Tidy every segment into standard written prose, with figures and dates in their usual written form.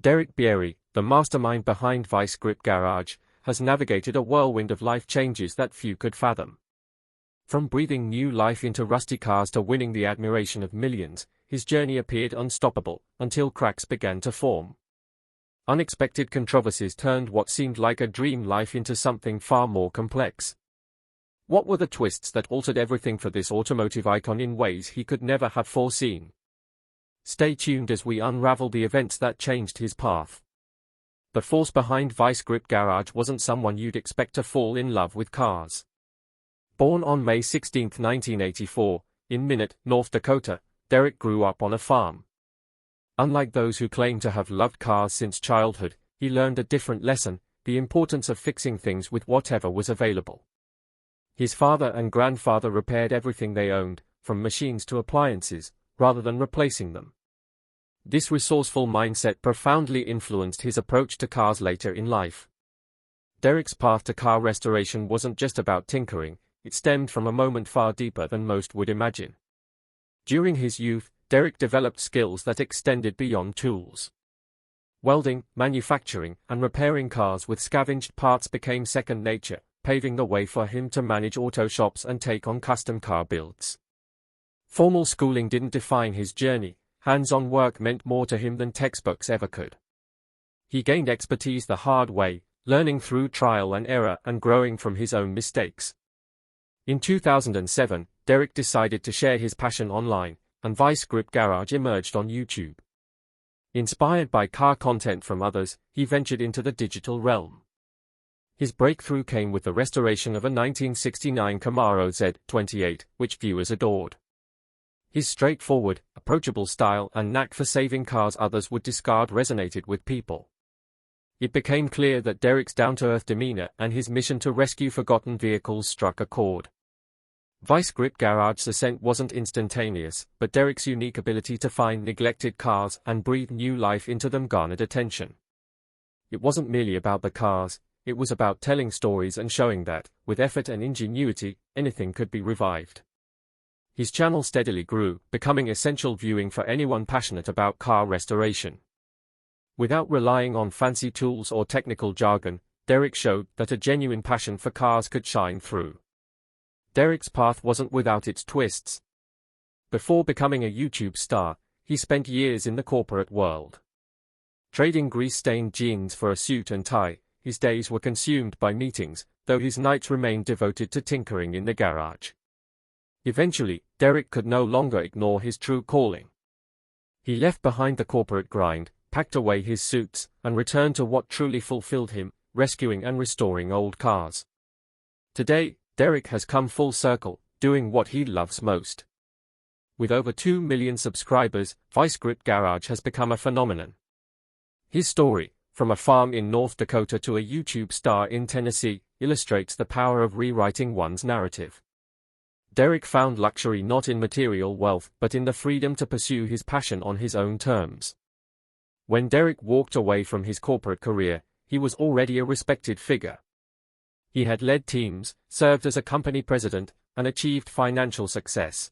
Derek Bieri, the mastermind behind Vice Grip Garage, has navigated a whirlwind of life changes that few could fathom. From breathing new life into rusty cars to winning the admiration of millions, his journey appeared unstoppable, until cracks began to form. Unexpected controversies turned what seemed like a dream life into something far more complex. What were the twists that altered everything for this automotive icon in ways he could never have foreseen? Stay tuned as we unravel the events that changed his path. The force behind Vice Grip Garage wasn't someone you'd expect to fall in love with cars. Born on May 16, 1984, in Minot, North Dakota, Derek grew up on a farm. Unlike those who claim to have loved cars since childhood, he learned a different lesson: the importance of fixing things with whatever was available. His father and grandfather repaired everything they owned, from machines to appliances, rather than replacing them. This resourceful mindset profoundly influenced his approach to cars later in life. Derek's path to car restoration wasn't just about tinkering, it stemmed from a moment far deeper than most would imagine. During his youth, Derek developed skills that extended beyond tools. Welding, manufacturing, and repairing cars with scavenged parts became second nature, paving the way for him to manage auto shops and take on custom car builds. Formal schooling didn't define his journey. Hands-on work meant more to him than textbooks ever could. He gained expertise the hard way, learning through trial and error and growing from his own mistakes. In 2007, Derek decided to share his passion online, and Vice Grip Garage emerged on YouTube. Inspired by car content from others, he ventured into the digital realm. His breakthrough came with the restoration of a 1969 Camaro Z28, which viewers adored. His straightforward, approachable style and knack for saving cars others would discard resonated with people. It became clear that Derek's down-to-earth demeanor and his mission to rescue forgotten vehicles struck a chord. Vice Grip Garage's ascent wasn't instantaneous, but Derek's unique ability to find neglected cars and breathe new life into them garnered attention. It wasn't merely about the cars, it was about telling stories and showing that, with effort and ingenuity, anything could be revived. His channel steadily grew, becoming essential viewing for anyone passionate about car restoration. Without relying on fancy tools or technical jargon, Derek showed that a genuine passion for cars could shine through. Derek's path wasn't without its twists. Before becoming a YouTube star, he spent years in the corporate world. Trading grease-stained jeans for a suit and tie, his days were consumed by meetings, though his nights remained devoted to tinkering in the garage. Eventually, Derek could no longer ignore his true calling. He left behind the corporate grind, packed away his suits, and returned to what truly fulfilled him: rescuing and restoring old cars. Today, Derek has come full circle, doing what he loves most. With over 2 million subscribers, Vice Grip Garage has become a phenomenon. His story, from a farm in North Dakota to a YouTube star in Tennessee, illustrates the power of rewriting one's narrative. Derek found luxury not in material wealth but in the freedom to pursue his passion on his own terms. When Derek walked away from his corporate career, he was already a respected figure. He had led teams, served as a company president, and achieved financial success.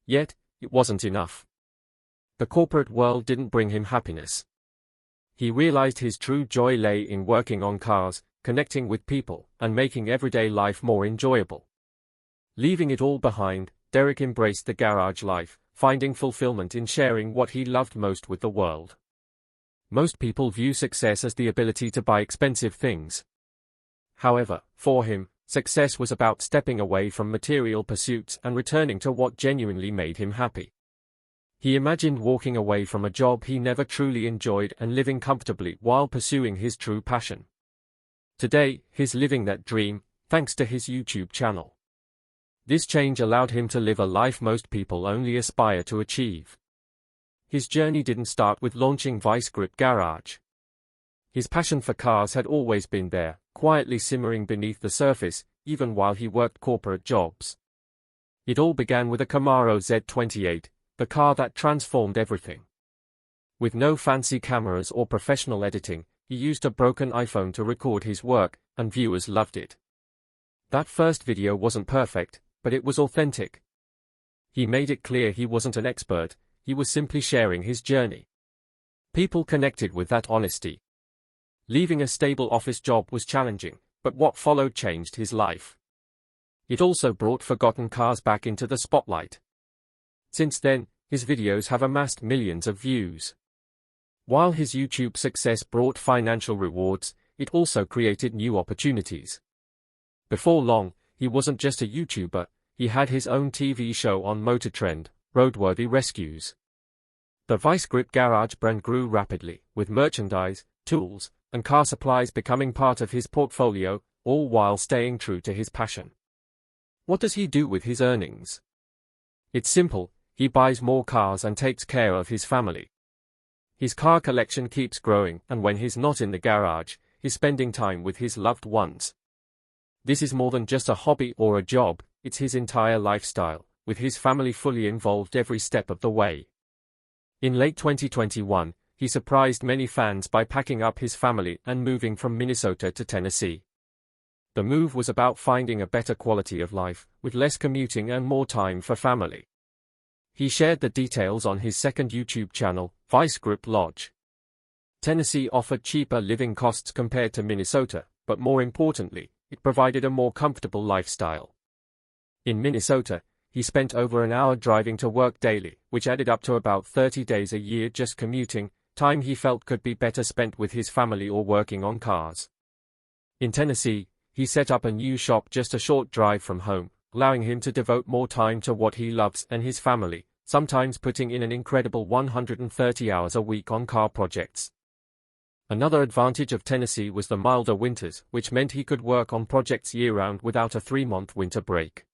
Yet, it wasn't enough. The corporate world didn't bring him happiness. He realized his true joy lay in working on cars, connecting with people, and making everyday life more enjoyable. Leaving it all behind, Derek embraced the garage life, finding fulfillment in sharing what he loved most with the world. Most people view success as the ability to buy expensive things. However, for him, success was about stepping away from material pursuits and returning to what genuinely made him happy. He imagined walking away from a job he never truly enjoyed and living comfortably while pursuing his true passion. Today, he's living that dream, thanks to his YouTube channel. This change allowed him to live a life most people only aspire to achieve. His journey didn't start with launching Vice Grip Garage. His passion for cars had always been there, quietly simmering beneath the surface, even while he worked corporate jobs. It all began with a Camaro Z28, the car that transformed everything. With no fancy cameras or professional editing, he used a broken iPhone to record his work, and viewers loved it. That first video wasn't perfect, but it was authentic. He made it clear he wasn't an expert, he was simply sharing his journey. People connected with that honesty. Leaving a stable office job was challenging, but what followed changed his life. It also brought forgotten cars back into the spotlight. Since then, his videos have amassed millions of views. While his YouTube success brought financial rewards, it also created new opportunities. Before long, he wasn't just a YouTuber, he had his own TV show on Motor Trend, Roadworthy Rescues. The Vice Grip Garage brand grew rapidly, with merchandise, tools, and car supplies becoming part of his portfolio, all while staying true to his passion. What does he do with his earnings? It's simple, he buys more cars and takes care of his family. His car collection keeps growing, and when he's not in the garage, he's spending time with his loved ones. This is more than just a hobby or a job, it's his entire lifestyle, with his family fully involved every step of the way. In late 2021, he surprised many fans by packing up his family and moving from Minnesota to Tennessee. The move was about finding a better quality of life, with less commuting and more time for family. He shared the details on his second YouTube channel, Vice Grip Lodge. Tennessee offered cheaper living costs compared to Minnesota, but more importantly, it provided a more comfortable lifestyle. In Minnesota, he spent over an hour driving to work daily, which added up to about 30 days a year just commuting, time he felt could be better spent with his family or working on cars. In Tennessee, he set up a new shop just a short drive from home, allowing him to devote more time to what he loves and his family, sometimes putting in an incredible 130 hours a week on car projects. Another advantage of Tennessee was the milder winters, which meant he could work on projects year-round without a 3-month winter break.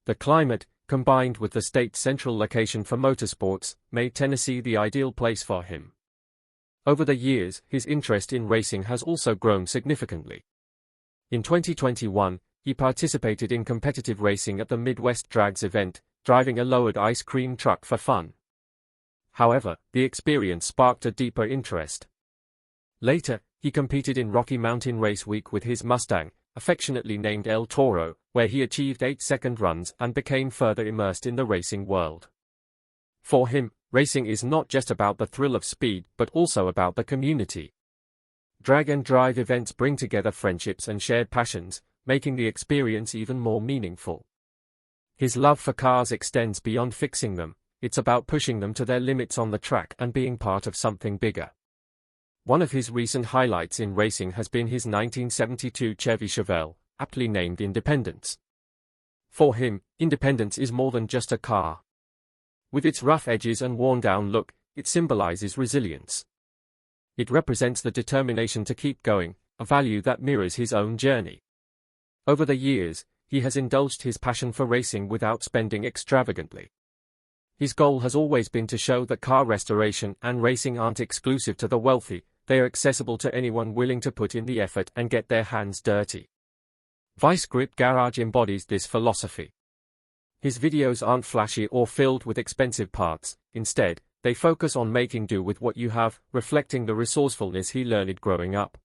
The climate, combined with the state's central location for motorsports, made Tennessee the ideal place for him. Over the years, his interest in racing has also grown significantly. In 2021, he participated in competitive racing at the Midwest Drags event, driving a lowered ice cream truck for fun. However, the experience sparked a deeper interest. Later, he competed in Rocky Mountain Race Week with his Mustang, affectionately named El Toro, where he achieved 8-second runs and became further immersed in the racing world. For him, racing is not just about the thrill of speed but also about the community. Drag and drive events bring together friendships and shared passions, making the experience even more meaningful. His love for cars extends beyond fixing them, it's about pushing them to their limits on the track and being part of something bigger. One of his recent highlights in racing has been his 1972 Chevy Chevelle, aptly named Independence. For him, Independence is more than just a car. With its rough edges and worn-down look, it symbolizes resilience. It represents the determination to keep going, a value that mirrors his own journey. Over the years, he has indulged his passion for racing without spending extravagantly. His goal has always been to show that car restoration and racing aren't exclusive to the wealthy, they are accessible to anyone willing to put in the effort and get their hands dirty. Vice Grip Garage embodies this philosophy. His videos aren't flashy or filled with expensive parts, instead, they focus on making do with what you have, reflecting the resourcefulness he learned growing up.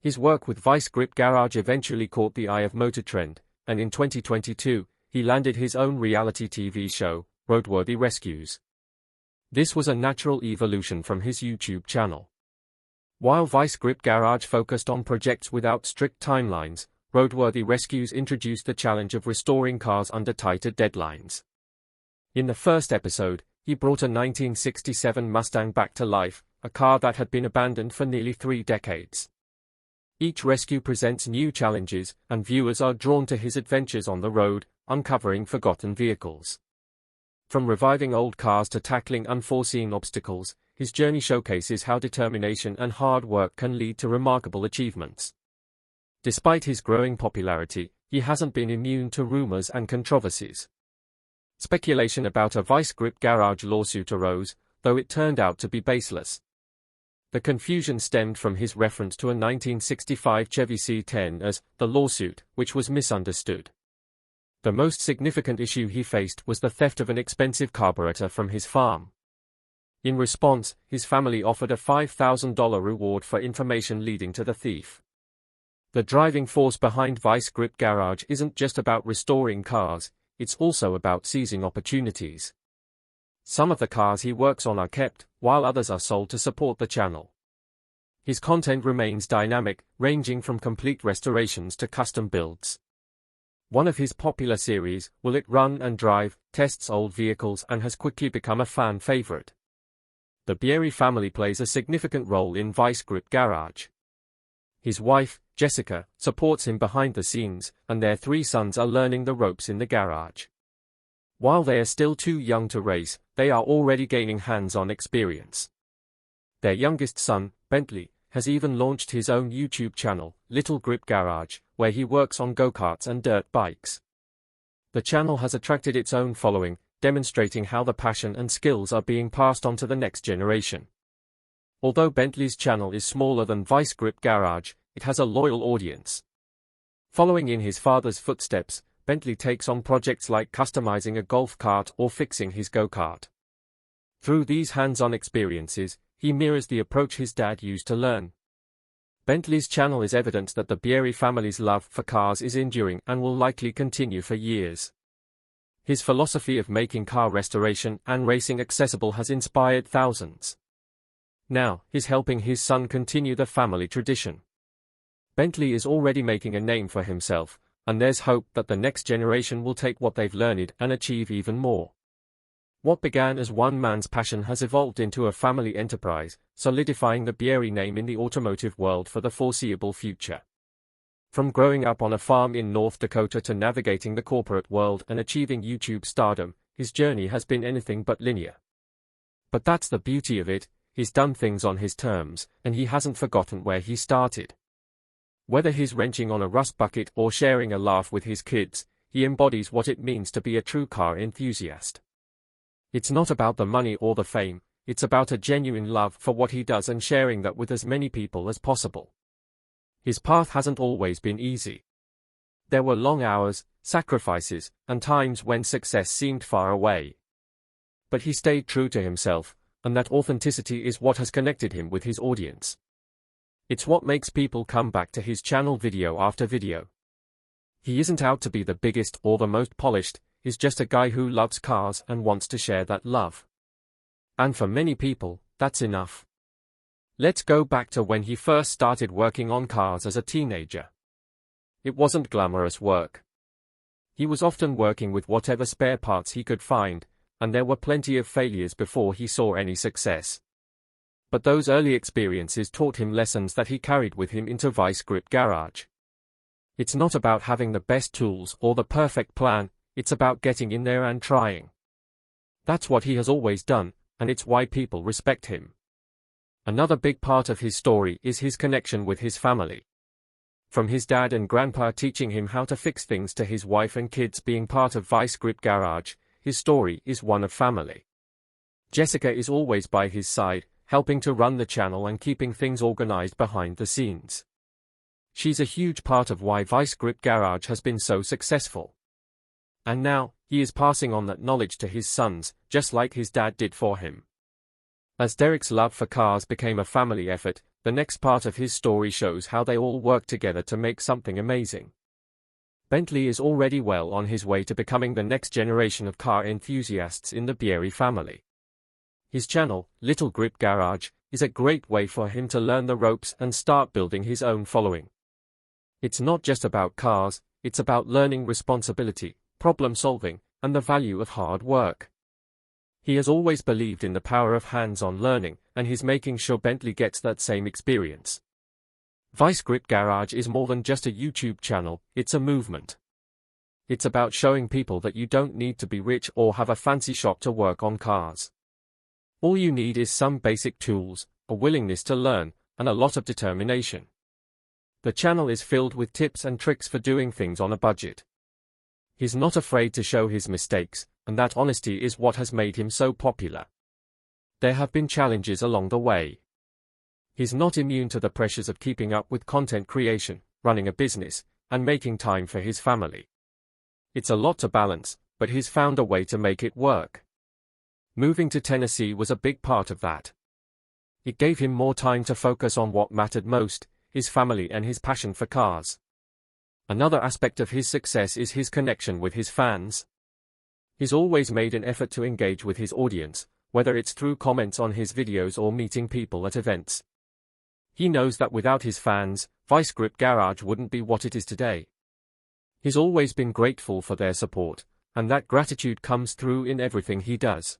His work with Vice Grip Garage eventually caught the eye of Motor Trend, and in 2022, he landed his own reality TV show, Roadworthy Rescues. This was a natural evolution from his YouTube channel. While Vice Grip Garage focused on projects without strict timelines, Roadworthy Rescues introduced the challenge of restoring cars under tighter deadlines. In the first episode, he brought a 1967 Mustang back to life, a car that had been abandoned for nearly 3 decades. Each rescue presents new challenges, and viewers are drawn to his adventures on the road, uncovering forgotten vehicles. From reviving old cars to tackling unforeseen obstacles, his journey showcases how determination and hard work can lead to remarkable achievements. Despite his growing popularity, he hasn't been immune to rumors and controversies. Speculation about a Vice Grip Garage lawsuit arose, though it turned out to be baseless. The confusion stemmed from his reference to a 1965 Chevy C10 as the lawsuit, which was misunderstood. The most significant issue he faced was the theft of an expensive carburetor from his farm. In response, his family offered a $5,000 reward for information leading to the thief. The driving force behind Vice Grip Garage isn't just about restoring cars, it's also about seizing opportunities. Some of the cars he works on are kept, while others are sold to support the channel. His content remains dynamic, ranging from complete restorations to custom builds. One of his popular series, Will It Run and Drive, tests old vehicles and has quickly become a fan favorite. The Bieri family plays a significant role in Vice Grip Garage. His wife, Jessica, supports him behind the scenes, and their 3 sons are learning the ropes in the garage. While they are still too young to race, they are already gaining hands-on experience. Their youngest son, Bentley, has even launched his own YouTube channel, Little Grip Garage, where he works on go-karts and dirt bikes. The channel has attracted its own following, demonstrating how the passion and skills are being passed on to the next generation. Although Bentley's channel is smaller than Vice Grip Garage, it has a loyal audience. Following in his father's footsteps, Bentley takes on projects like customizing a golf cart or fixing his go-kart. Through these hands-on experiences, he mirrors the approach his dad used to learn. Bentley's channel is evidence that the Bieri family's love for cars is enduring and will likely continue for years. His philosophy of making car restoration and racing accessible has inspired thousands. Now, he's helping his son continue the family tradition. Bentley is already making a name for himself, and there's hope that the next generation will take what they've learned and achieve even more. What began as one man's passion has evolved into a family enterprise, solidifying the Bieri name in the automotive world for the foreseeable future. From growing up on a farm in North Dakota to navigating the corporate world and achieving YouTube stardom, his journey has been anything but linear. But that's the beauty of it, he's done things on his terms, and he hasn't forgotten where he started. Whether he's wrenching on a rust bucket or sharing a laugh with his kids, he embodies what it means to be a true car enthusiast. It's not about the money or the fame, it's about a genuine love for what he does and sharing that with as many people as possible. His path hasn't always been easy. There were long hours, sacrifices, and times when success seemed far away. But he stayed true to himself, and that authenticity is what has connected him with his audience. It's what makes people come back to his channel video after video. He isn't out to be the biggest or the most polished, he's just a guy who loves cars and wants to share that love. And for many people, that's enough. Let's go back to when he first started working on cars as a teenager. It wasn't glamorous work. He was often working with whatever spare parts he could find, and there were plenty of failures before he saw any success. But those early experiences taught him lessons that he carried with him into Vice Grip Garage. It's not about having the best tools or the perfect plan, it's about getting in there and trying. That's what he has always done, and it's why people respect him. Another big part of his story is his connection with his family. From his dad and grandpa teaching him how to fix things to his wife and kids being part of Vice Grip Garage, his story is one of family. Jessica is always by his side, helping to run the channel and keeping things organized behind the scenes. She's a huge part of why Vice Grip Garage has been so successful. And now, he is passing on that knowledge to his sons, just like his dad did for him. As Derek's love for cars became a family effort, the next part of his story shows how they all work together to make something amazing. Bentley is already well on his way to becoming the next generation of car enthusiasts in the Bieri family. His channel, Little Grip Garage, is a great way for him to learn the ropes and start building his own following. It's not just about cars, it's about learning responsibility, problem solving, and the value of hard work. He has always believed in the power of hands-on learning, and he's making sure Bentley gets that same experience. Vice Grip Garage is more than just a YouTube channel, it's a movement. It's about showing people that you don't need to be rich or have a fancy shop to work on cars. All you need is some basic tools, a willingness to learn, and a lot of determination. The channel is filled with tips and tricks for doing things on a budget. He's not afraid to show his mistakes, and that honesty is what has made him so popular. There have been challenges along the way. He's not immune to the pressures of keeping up with content creation, running a business, and making time for his family. It's a lot to balance, but he's found a way to make it work. Moving to Tennessee was a big part of that. It gave him more time to focus on what mattered most, his family and his passion for cars. Another aspect of his success is his connection with his fans. He's always made an effort to engage with his audience, whether it's through comments on his videos or meeting people at events. He knows that without his fans, Vice Grip Garage wouldn't be what it is today. He's always been grateful for their support, and that gratitude comes through in everything he does.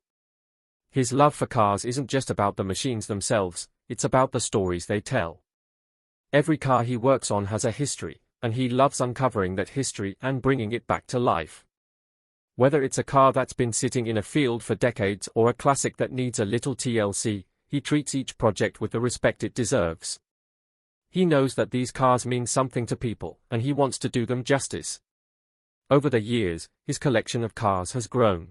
His love for cars isn't just about the machines themselves, it's about the stories they tell. Every car he works on has a history, and he loves uncovering that history and bringing it back to life. Whether it's a car that's been sitting in a field for decades or a classic that needs a little TLC, he treats each project with the respect it deserves. He knows that these cars mean something to people, and he wants to do them justice. Over the years, his collection of cars has grown.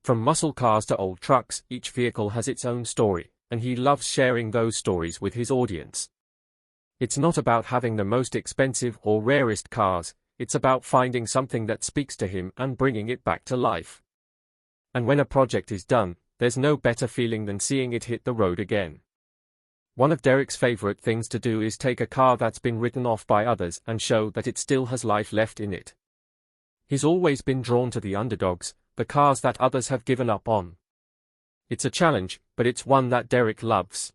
From muscle cars to old trucks, each vehicle has its own story, and he loves sharing those stories with his audience. It's not about having the most expensive or rarest cars, it's about finding something that speaks to him and bringing it back to life. And when a project is done, there's no better feeling than seeing it hit the road again. One of Derek's favorite things to do is take a car that's been written off by others and show that it still has life left in it. He's always been drawn to the underdogs, the cars that others have given up on. It's a challenge, but it's one that Derek loves.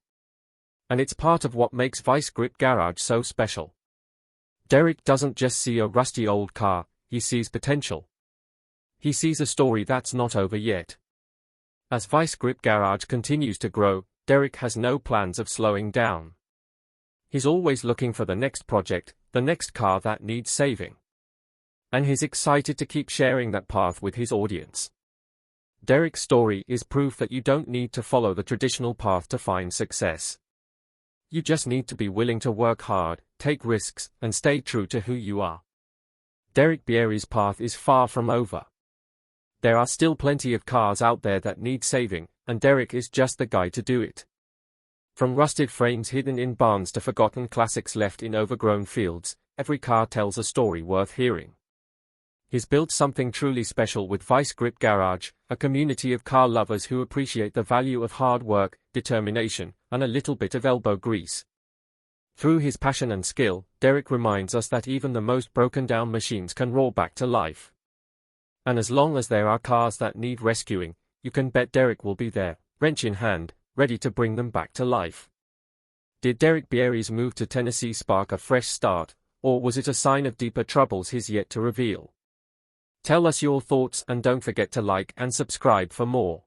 And it's part of what makes Vice Grip Garage so special. Derek doesn't just see a rusty old car, he sees potential. He sees a story that's not over yet. As Vice Grip Garage continues to grow, Derek has no plans of slowing down. He's always looking for the next project, the next car that needs saving. And he's excited to keep sharing that path with his audience. Derek's story is proof that you don't need to follow the traditional path to find success. You just need to be willing to work hard, take risks, and stay true to who you are. Derek Bieri's path is far from over. There are still plenty of cars out there that need saving, and Derek is just the guy to do it. From rusted frames hidden in barns to forgotten classics left in overgrown fields, every car tells a story worth hearing. He's built something truly special with Vice Grip Garage, a community of car lovers who appreciate the value of hard work, determination, and a little bit of elbow grease. Through his passion and skill, Derek reminds us that even the most broken-down machines can roar back to life. And as long as there are cars that need rescuing, you can bet Derek will be there, wrench in hand, ready to bring them back to life. Did Derek Bieri's move to Tennessee spark a fresh start, or was it a sign of deeper troubles he's yet to reveal? Tell us your thoughts and don't forget to like and subscribe for more.